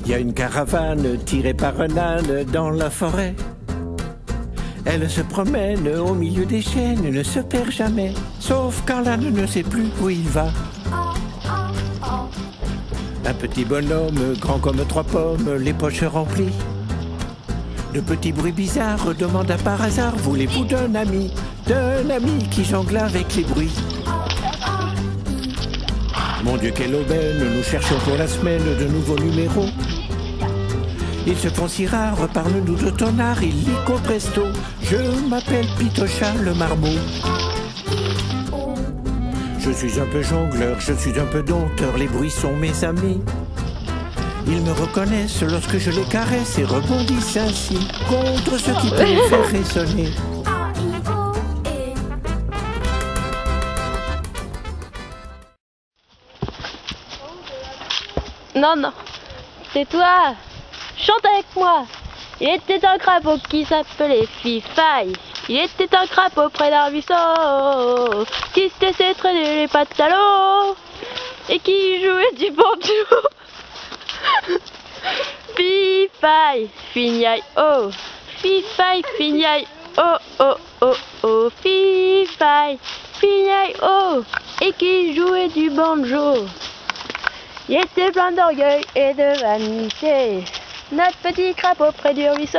Il y a une caravane tirée par un âne dans la forêt. Elle se promène au milieu des chênes, ne se perd jamais, sauf quand l'âne ne sait plus où il va. Un petit bonhomme, grand comme 3 pommes, les poches remplies. De petits bruits bizarres demanda par hasard, voulez-vous d'un ami qui jongle avec les bruits. Mon Dieu, quelle aubaine, nous cherchons pour la semaine de nouveaux numéros. Ils se font si rares, parle-nous de ton art, illico presto. Je m'appelle Pitocha le marmot. Je suis un peu jongleur, je suis un peu dompteur, les bruits sont mes amis. Ils me reconnaissent lorsque je les caresse et rebondissent ainsi contre ce qui peut les faire résonner. Non, non, tais-toi, chante avec moi. Il était un crapaud qui s'appelait Fifaille. Il était un crapaud près d'un ruisseau qui se laissait traîner les pattes à l'eau et qui jouait du banjo. Fifaille, fignaille, oh, Fifaille, fignaille, oh, oh, oh, oh, Fifaille, fignaille, oh, et qui jouait du banjo. Il était plein d'orgueil et de vanité, notre petit crapaud près du ruisseau,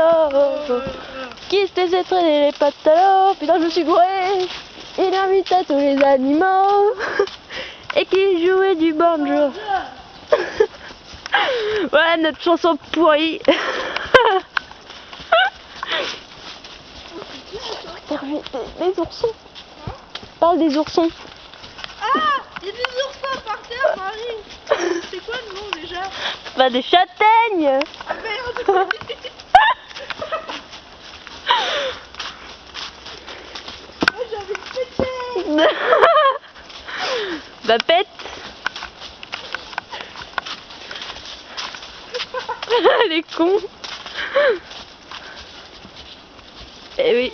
qui se laissait traîner les pattes à l'eau. Putain, je me suis gouré. Il invitait tous les animaux et qui jouait du banjo. Ouais, notre chanson pourrie. Les oursons. Parle des oursons. Ah, il y a des oursins par terre, Marie. C'est quoi le nom déjà? Bah, des châtaignes. Ah merde. Oh, j'avais pété. Bah, pète. Elle est con. Eh oui.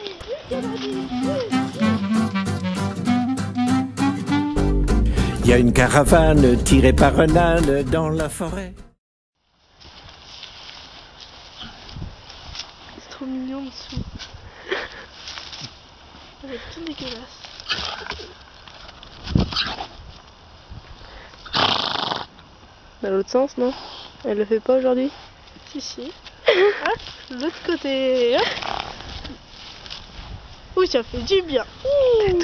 Il y a une caravane tirée par un âne dans la forêt. C'est trop mignon dessous. Ça va être tout dégueulasse. Dans l'autre sens, non? Elle le fait pas aujourd'hui? Si, si. Ah, de l'autre côté. Ouh, ça fait du bien. Ouh,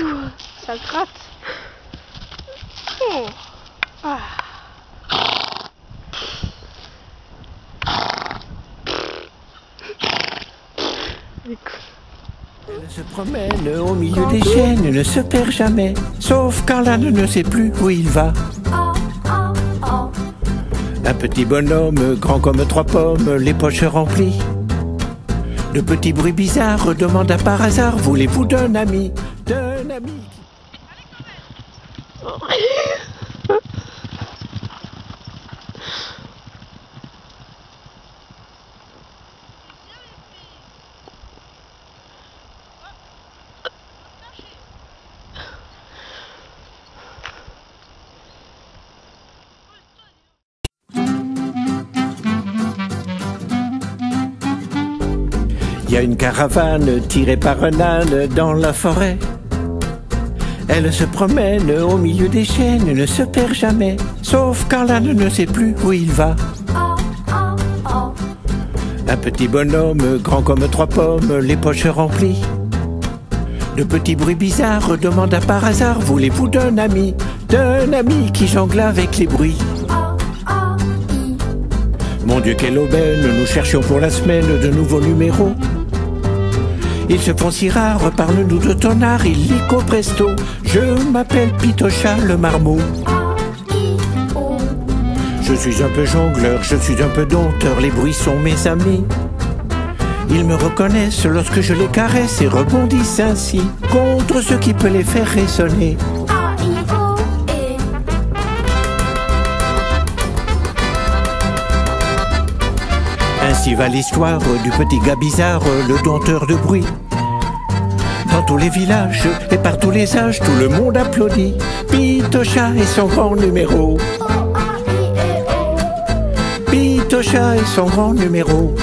ça gratte. Oh. Ah. Elle se promène au milieu des chênes, ne se perd jamais, sauf quand l'âne ne sait plus où il va. Un petit bonhomme, grand comme 3 pommes, les poches remplies. De petits bruits bizarres demanda par hasard, voulez-vous d'un ami Il y a une caravane tirée par un âne dans la forêt. Elle se promène au milieu des chênes, ne se perd jamais, sauf quand l'âne ne sait plus où il va. Un petit bonhomme, grand comme 3 pommes, les poches remplies. De petits bruits bizarres demanda par hasard, voulez-vous d'un ami qui jongle avec les bruits. Mon Dieu, quelle aubaine, nous cherchions pour la semaine de nouveaux numéros. Ils se font si rares, parle-nous de ton art, illico presto. Je m'appelle Pitocha le marmot. Je suis un peu jongleur, je suis un peu dompteur, les bruits sont mes amis. Ils me reconnaissent lorsque je les caresse et rebondissent ainsi contre ce qui peut les faire résonner. Ainsi va l'histoire du petit gars bizarre, le dompteur de bruit. Dans tous les villages et par tous les âges, tout le monde applaudit Pitocha et son grand numéro. Pitocha et son grand numéro.